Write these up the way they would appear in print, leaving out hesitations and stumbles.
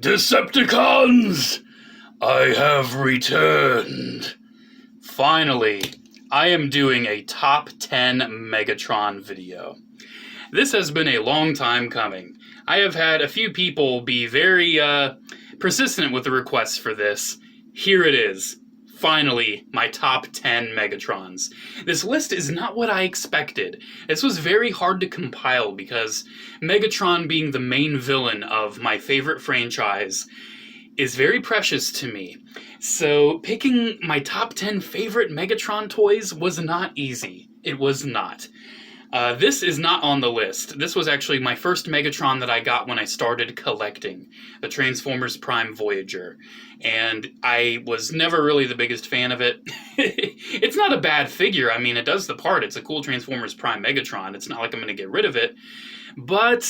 Decepticons! I have returned. Finally, I am doing a top 10 Megatron video. This has been a long time coming. I have had a few people be very persistent with the requests for this. Here it is. Finally, my top 10 Megatrons. This list is not what I expected. This was very hard to compile because Megatron being the main villain of my favorite franchise is very precious to me. So picking my top 10 favorite Megatron toys was not easy. It was not. This is not on the list. This was actually my first Megatron that I got when I started collecting, the Transformers Prime Voyager. And I was never really the biggest fan of it. It's not a bad figure. I mean, it does the part. It's a cool Transformers Prime Megatron. It's not like I'm going to get rid of it. But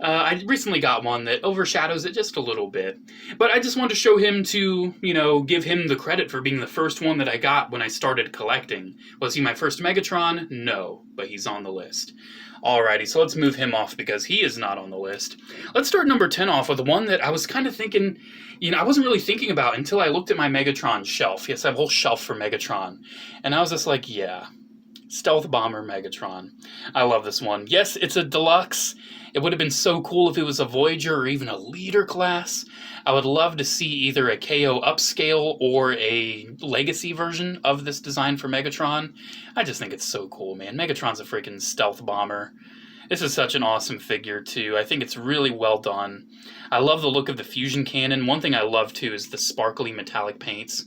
I recently got one that overshadows it just a little bit. But I just wanted to show him to, give him the credit for being the first one that I got when I started collecting. Was he my first Megatron? No, but he's on the list. Alrighty, so let's move him off because he is not on the list. Let's start number 10 off with one that I was kind of thinking, I wasn't really thinking about until I looked at my Megatron shelf. Yes, I have a whole shelf for Megatron. And I was just like, yeah, Stealth Bomber Megatron. I love this one. Yes, it's a deluxe. It would have been so cool if it was a Voyager or even a Leader class. I would love to see either a KO upscale or a legacy version of this design for Megatron. I just think it's so cool, man. Megatron's a freaking stealth bomber. This is such an awesome figure, too. I think it's really well done. I love the look of the fusion cannon. One thing I love, too, is the sparkly metallic paints.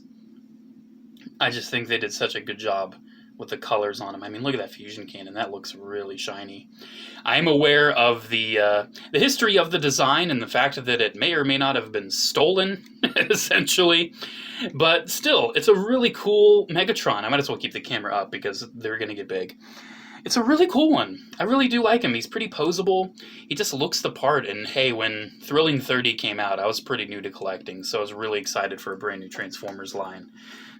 I just think they did such a good job with the colors on them. I mean, look at that fusion cannon. That looks really shiny. I am aware of the history of the design and the fact that it may or may not have been stolen, essentially. But still, it's a really cool Megatron. I might as well keep the camera up because they're going to get big. It's a really cool one. I really do like him. He's pretty poseable. He just looks the part. And hey, when Thrilling 30 came out, I was pretty new to collecting, so I was really excited for a brand new Transformers line.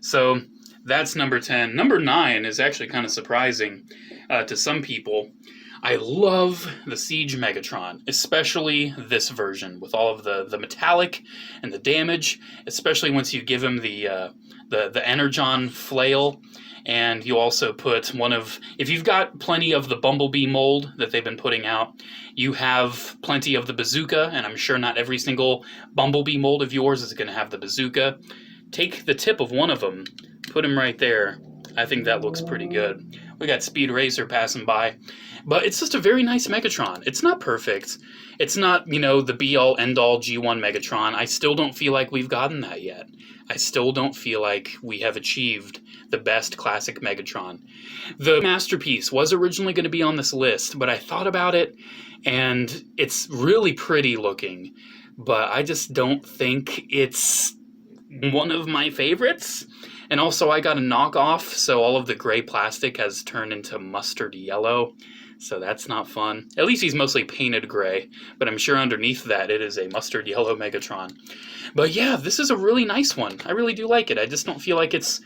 So that's number 10. Number 9 is actually kind of surprising to some people. I love the Siege Megatron, especially this version with all of the metallic and the damage, especially once you give him the Energon flail. And you also put if you've got plenty of the Bumblebee mold that they've been putting out, you have plenty of the bazooka, and I'm sure not every single Bumblebee mold of yours is going to have the bazooka. Take the tip of one of them, put him right there. I think that looks pretty good. We got Speed Racer passing by. But it's just a very nice Megatron. It's not perfect. It's not, the be-all, end-all G1 Megatron. I still don't feel like we've gotten that yet. I still don't feel like we have achieved the best classic Megatron. The Masterpiece was originally going to be on this list, but I thought about it, and it's really pretty looking. But I just don't think it's one of my favorites. And also I got a knockoff, so all of the gray plastic has turned into mustard yellow. So that's not fun. At least he's mostly painted gray, but I'm sure underneath that it is a mustard yellow Megatron. But yeah, this is a really nice one. I really do like it. I just don't feel like it's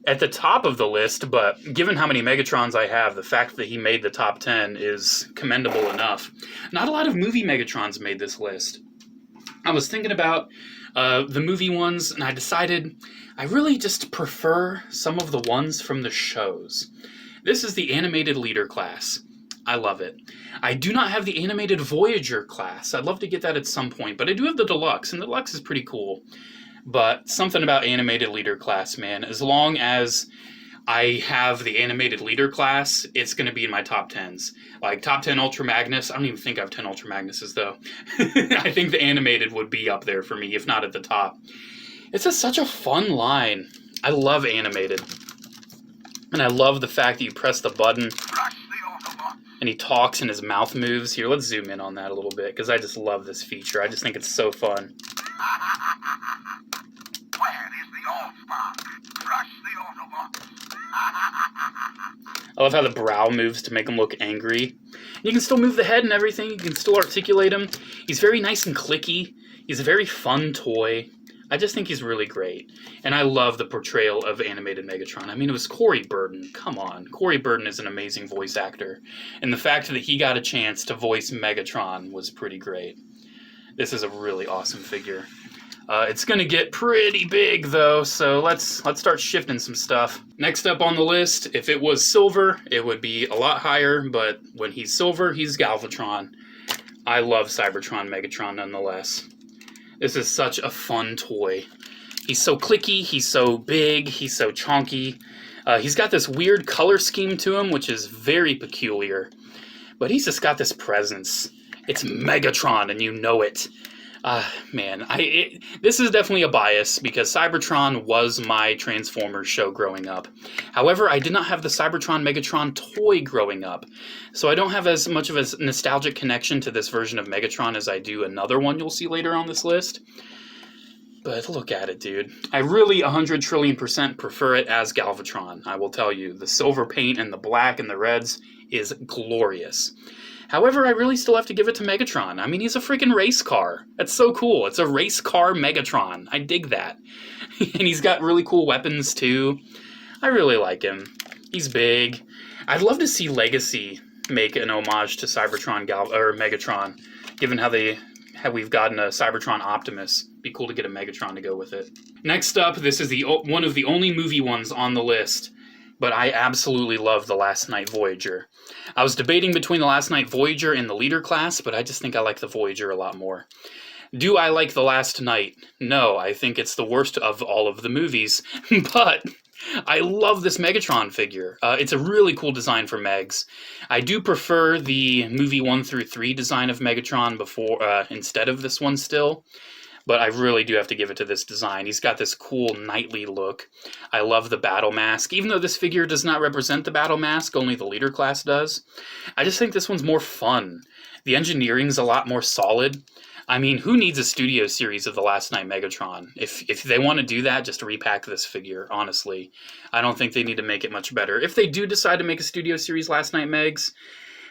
at the top of the list, but given how many Megatrons I have, the fact that he made the top 10 is commendable enough. Not a lot of movie Megatrons made this list. I was thinking about the movie ones, and I decided I really just prefer some of the ones from the shows. This is the animated Leader class. I love it. I do not have the animated Voyager class. I'd love to get that at some point, but I do have the Deluxe, and the Deluxe is pretty cool. But something about animated Leader class, man. As long as I have the animated Leader class, it's going to be in my top 10s. Like top 10 Ultra Magnus. I don't even think I have 10 Ultra Magnuses, though. I think the animated would be up there for me, if not at the top. It's just such a fun line. I love animated. And I love the fact that you press the button and he talks and his mouth moves. Here, let's zoom in on that a little bit, because I just love this feature. I just think it's so fun. Where is the Allspark? Crush the Autobots. I love how the brow moves to make him look angry. You can still move the head and everything. You can still articulate him. He's very nice and clicky. He's a very fun toy. I just think he's really great. And I love the portrayal of animated Megatron. I mean, it was Corey Burton. Come on. Corey Burton is an amazing voice actor. And the fact that he got a chance to voice Megatron was pretty great. This is a really awesome figure. It's gonna get pretty big though, so let's start shifting some stuff. Next up on the list, if it was silver, it would be a lot higher, but when he's silver, he's Galvatron. I love Cybertron Megatron nonetheless. This is such a fun toy. He's so clicky, he's so big, he's so chonky. He's got this weird color scheme to him, which is very peculiar. But he's just got this presence. It's Megatron, and you know it. Man, this is definitely a bias, because Cybertron was my Transformers show growing up. However, I did not have the Cybertron Megatron toy growing up, so I don't have as much of a nostalgic connection to this version of Megatron as I do another one you'll see later on this list. But look at it, dude. I really 100 trillion% prefer it as Galvatron, I will tell you. The silver paint and the black and the reds is glorious. However, I really still have to give it to Megatron. I mean, he's a freaking race car. That's so cool. It's a race car Megatron. I dig that. And he's got really cool weapons, too. I really like him. He's big. I'd love to see Legacy make an homage to Cybertron or Megatron, given how we've gotten a Cybertron Optimus. Be cool to get a Megatron to go with it. Next up, this is one of the only movie ones on the list, but I absolutely love the Last Night Voyager. I was debating between the Last Night Voyager and the Leader class, but I just think I like the Voyager a lot more. Do I like the Last Night? No, I think it's the worst of all of the movies, but I love this Megatron figure. It's a really cool design for Megs. I do prefer the movie 1 through 3 design of Megatron instead of this one still. But I really do have to give it to this design. He's got this cool knightly look. I love the battle mask. Even though this figure does not represent the battle mask, only the Leader class does, I just think this one's more fun. The engineering's a lot more solid. I mean, who needs a studio series of the Last Night Megatron? If they want to do that, just repack this figure, honestly. I don't think they need to make it much better. If they do decide to make a studio series Last Night Megs,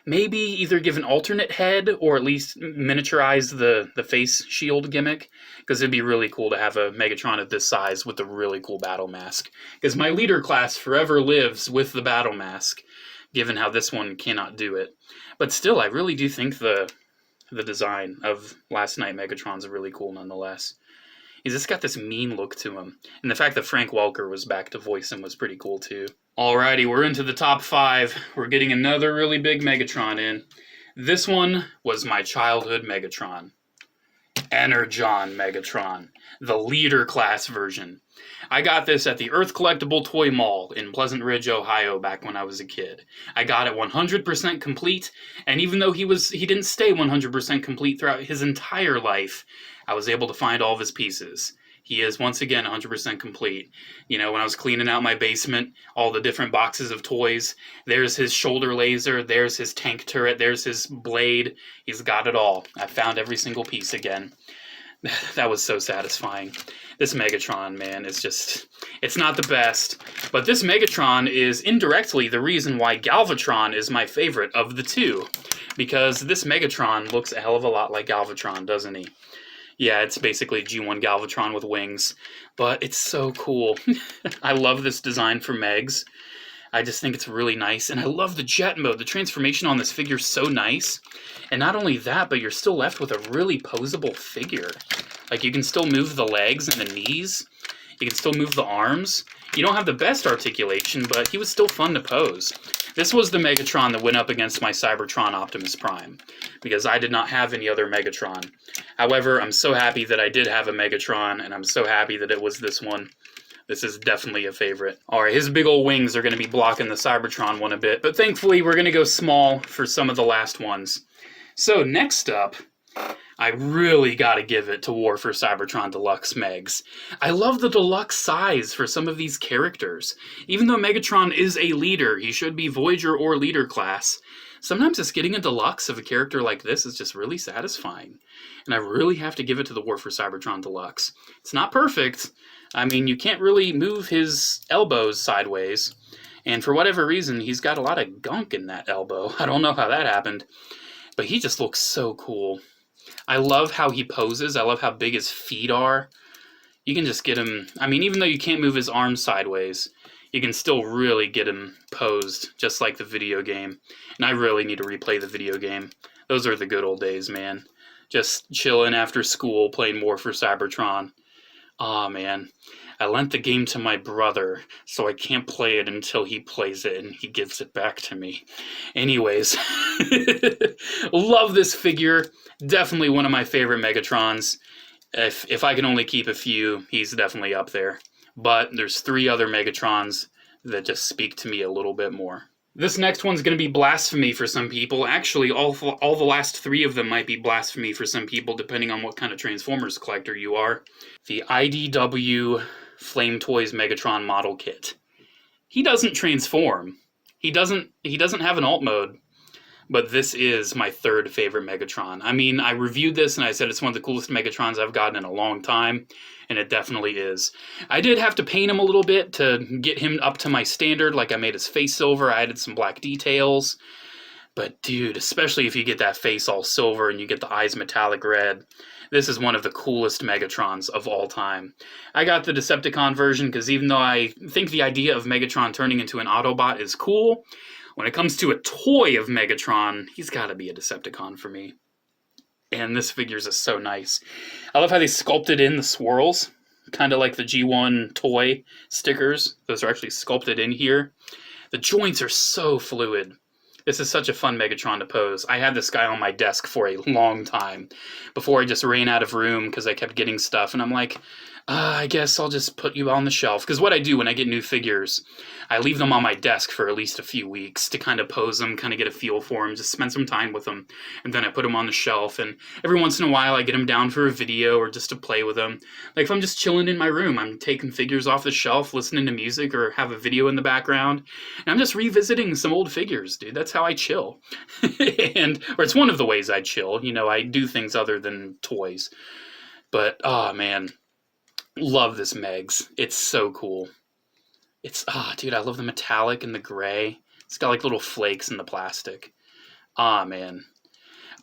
maybe either give an alternate head or at least miniaturize the face shield gimmick, because it'd be really cool to have a Megatron of this size with a really cool battle mask. Because my Leader class forever lives with the battle mask, given how this one cannot do it. But still, I really do think the design of Last Night Megatron's really cool nonetheless. He's just got this mean look to him. And the fact that Frank Welker was back to voice him was pretty cool too. Alrighty, we're into the top 5. We're getting another really big Megatron in. This one was my childhood Megatron. Energon Megatron, the Leader class version. I got this at the Earth Collectible Toy Mall in Pleasant Ridge, Ohio back when I was a kid. I got it 100% complete, and even though he didn't stay 100% complete throughout his entire life, I was able to find all of his pieces. He is, once again, 100% complete. You know, when I was cleaning out my basement, all the different boxes of toys, there's his shoulder laser, there's his tank turret, there's his blade. He's got it all. I found every single piece again. That was so satisfying. This Megatron, man, is just... It's not the best, but this Megatron is indirectly the reason why Galvatron is my favorite of the two. Because this Megatron looks a hell of a lot like Galvatron, doesn't he? Yeah, it's basically G1 Galvatron with wings, but it's so cool. I love this design for Megs. I just think it's really nice, and I love the jet mode. The transformation on this figure is so nice. And not only that, but you're still left with a really posable figure. Like, you can still move the legs and the knees. You can still move the arms. You don't have the best articulation, but he was still fun to pose. This was the Megatron that went up against my Cybertron Optimus Prime, because I did not have any other Megatron. However, I'm so happy that I did have a Megatron, and I'm so happy that it was this one. This is definitely a favorite. Alright, his big old wings are going to be blocking the Cybertron one a bit, but thankfully we're going to go small for some of the last ones. So next up, I really gotta give it to War for Cybertron Deluxe Megs. I love the deluxe size for some of these characters. Even though Megatron is a leader, he should be Voyager or Leader class. Sometimes just getting a deluxe of a character like this is just really satisfying. And I really have to give it to the War for Cybertron Deluxe. It's not perfect. I mean, you can't really move his elbows sideways. And for whatever reason, he's got a lot of gunk in that elbow. I don't know how that happened. But he just looks so cool. I love how he poses. I love how big his feet are. You can just get him... I mean, even though you can't move his arms sideways, you can still really get him posed, just like the video game. And I really need to replay the video game. Those are the good old days, man. just chilling after school, playing more for Cybertron. Aw, man. I lent the game to my brother, so I can't play it until he plays it and he gives it back to me. Anyways, love this figure. Definitely one of my favorite Megatrons. If I can only keep a few, he's definitely up there. But there's 3 other Megatrons that just speak to me a little bit more. This next one's going to be blasphemy for some people. Actually, all the last 3 of them might be blasphemy for some people, depending on what kind of Transformers collector you are. The IDW Flame Toys Megatron model kit. He doesn't transform. He doesn't have an alt mode. But this is my 3rd favorite Megatron. I mean, I reviewed this and I said it's one of the coolest Megatrons I've gotten in a long time, and it definitely is. I did have to paint him a little bit to get him up to my standard, like I made his face silver, I added some black details. But dude, especially if you get that face all silver and you get the eyes metallic red, this is one of the coolest Megatrons of all time. I got the Decepticon version because even though I think the idea of Megatron turning into an Autobot is cool, when it comes to a toy of Megatron, he's got to be a Decepticon for me. And this figure's is so nice. I love how they sculpted in the swirls, kind of like the G1 toy stickers. Those are actually sculpted in here. The joints are so fluid. This is such a fun Megatron to pose. I had this guy on my desk for a long time before I just ran out of room because I kept getting stuff. And I'm like, I guess I'll just put you on the shelf. Because what I do when I get new figures, I leave them on my desk for at least a few weeks to kind of pose them, kind of get a feel for them, just spend some time with them. And then I put them on the shelf. And every once in a while, I get them down for a video or just to play with them. Like if I'm just chilling in my room, I'm taking figures off the shelf, listening to music, or have a video in the background. And I'm just revisiting some old figures, dude. That's how I chill. Or it's one of the ways I chill. You know, I do things other than toys. But, oh, man. Love this Megs. It's so cool. Dude, I love the metallic and the gray. It's got like little flakes in the plastic. Man.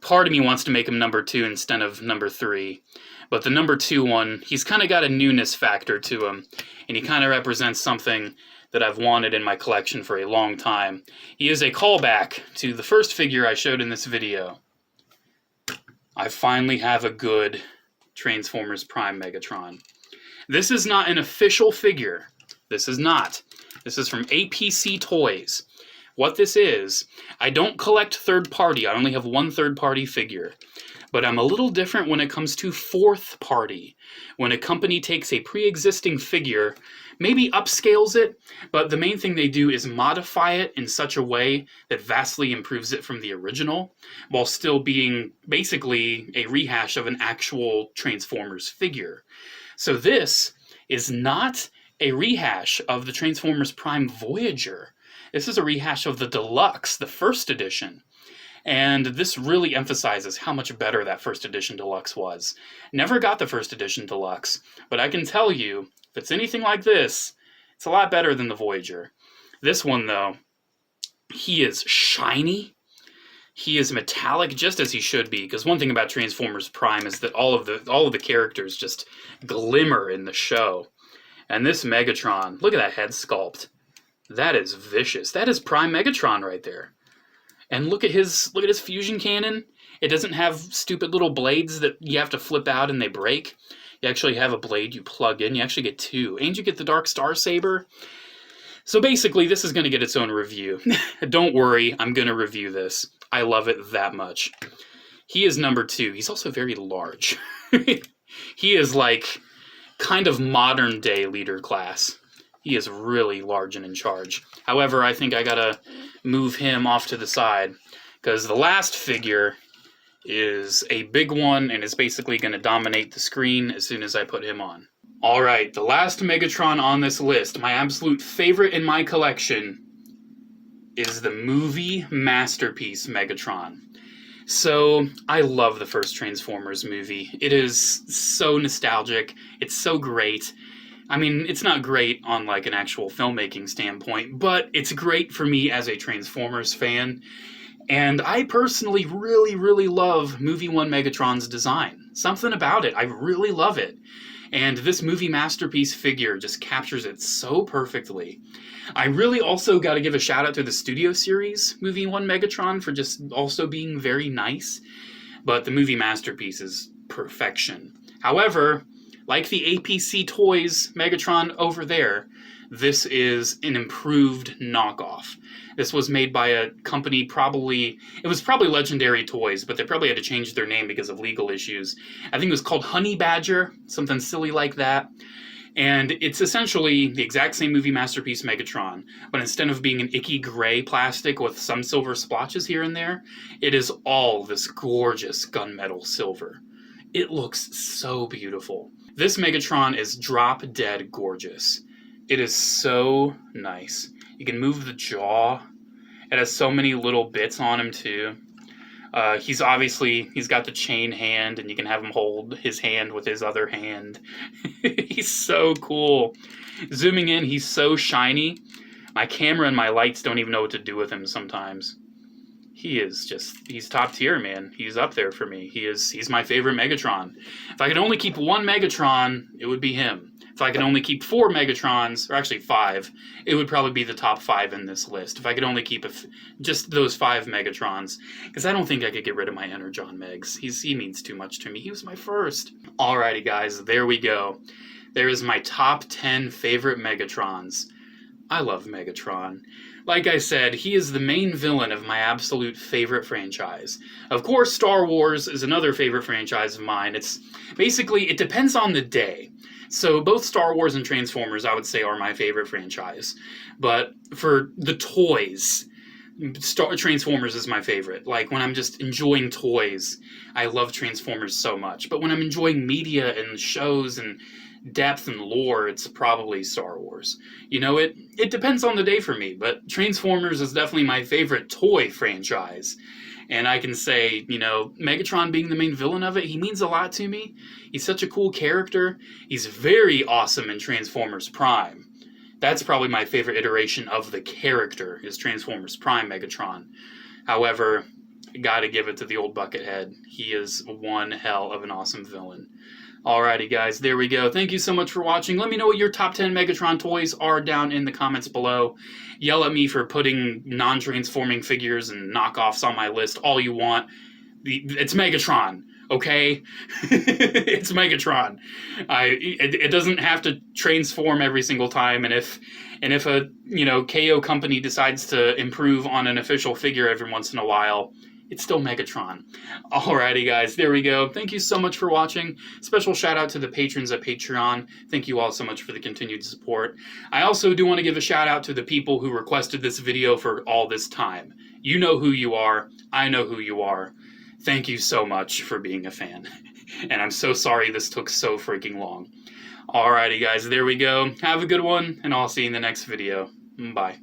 Part of me wants to make him number 2 instead of number 3. But the number 2 one, he's kind of got a newness factor to him. And he kind of represents something that I've wanted in my collection for a long time. He is a callback to the first figure I showed in this video. I finally have a good Transformers Prime Megatron. This is not an official figure. This is not. This is from APC Toys. What this is, I don't collect third party. I only have one third party figure. But I'm a little different when it comes to fourth party. When a company takes a pre-existing figure, maybe upscales it, but the main thing they do is modify it in such a way that vastly improves it from the original, while still being basically a rehash of an actual Transformers figure. So this is not a rehash of the Transformers Prime Voyager. This is a rehash of the Deluxe, the first edition. And this really emphasizes how much better that first edition Deluxe was. Never got the first edition Deluxe, but I can tell you, if it's anything like this, it's a lot better than the Voyager. This one, though, he is shiny. He is metallic, just as he should be, because one thing about Transformers Prime is that all of the characters just glimmer in the show. And this Megatron, look at that head sculpt. That is vicious. That is Prime Megatron right there. And look at his fusion cannon. It doesn't have stupid little blades that you have to flip out and they break. You actually have a blade you plug in. You actually get 2. And you get the Dark Star Saber. So basically, this is going to get its own review. Don't worry, I'm going to review this. I love it that much. He is number 2. He's also very large. He is like kind of modern day leader class. He is really large and in charge. However, I think I gotta move him off to the side because the last figure is a big one and is basically going to dominate the screen as soon as I put him on. Alright, the last Megatron on this list, my absolute favorite in my collection, is the movie masterpiece Megatron. So, I love the first Transformers movie. It is so nostalgic. It's so great. I mean, it's not great on like an actual filmmaking standpoint, but it's great for me as a Transformers fan. And I personally really, really love Movie 1 Megatron's design. Something about it. I really love it. And this movie masterpiece figure just captures it so perfectly. I really also got to give a shout out to the Studio Series Movie 1 Megatron for just also being very nice. but the movie masterpiece is perfection. However, like the APC Toys Megatron over there, this is an improved knockoff. This was made by a company it was probably Legendary Toys, but they probably had to change their name because of legal issues. I think it was called Honey Badger, something silly like that. And it's essentially the exact same movie masterpiece Megatron, but instead of being an icky gray plastic with some silver splotches here and there, it is all this gorgeous gunmetal silver. It looks so beautiful. This Megatron is drop dead gorgeous. It is so nice. You can move the jaw. It has so many little bits on him too. He's got the chain hand, and you can have him hold his hand with his other hand. He's so cool. Zooming in, he's so shiny. My camera and my lights don't even know what to do with him sometimes. He's top tier, man. He's up there for me. He's my favorite Megatron. If I could only keep one Megatron, it would be him. If I could only keep 4 Megatrons, or actually 5, it would probably be the top 5 in this list. If I could only keep just those 5 Megatrons, because I don't think I could get rid of my Energon Megs. He means too much to me. He was my first. Alrighty, guys, there we go. There is my top 10 favorite Megatrons. I love Megatron. Like I said, he is the main villain of my absolute favorite franchise. Of course, Star Wars is another favorite franchise of mine. It depends on the day. So both Star Wars and Transformers, I would say, are my favorite franchise. But for the toys, Transformers is my favorite. Like, when I'm just enjoying toys, I love Transformers so much. But when I'm enjoying media and shows and depth and lore, it's probably Star Wars. You know, it depends on the day for me, but Transformers is definitely my favorite toy franchise. And I can say, you know, Megatron being the main villain of it, he means a lot to me. He's such a cool character. He's very awesome in Transformers Prime. That's probably my favorite iteration of the character, is Transformers Prime Megatron. However, gotta give it to the old Buckethead. He is one hell of an awesome villain. Alrighty, guys, there we go. Thank you so much for watching. Let me know what your top 10 Megatron toys are down in the comments below. Yell at me for putting non-transforming figures and knockoffs on my list all you want. It's Megatron, okay? It's Megatron. It doesn't have to transform every single time, and if a KO company decides to improve on an official figure every once in a while, it's still Megatron. Alrighty, guys, there we go. Thank you so much for watching. Special shout out to the patrons at Patreon. Thank you all so much for the continued support. I also do want to give a shout out to the people who requested this video for all this time. You know who you are. I know who you are. Thank you so much for being a fan. And I'm so sorry this took so freaking long. Alrighty, guys, there we go. Have a good one, and I'll see you in the next video. Bye.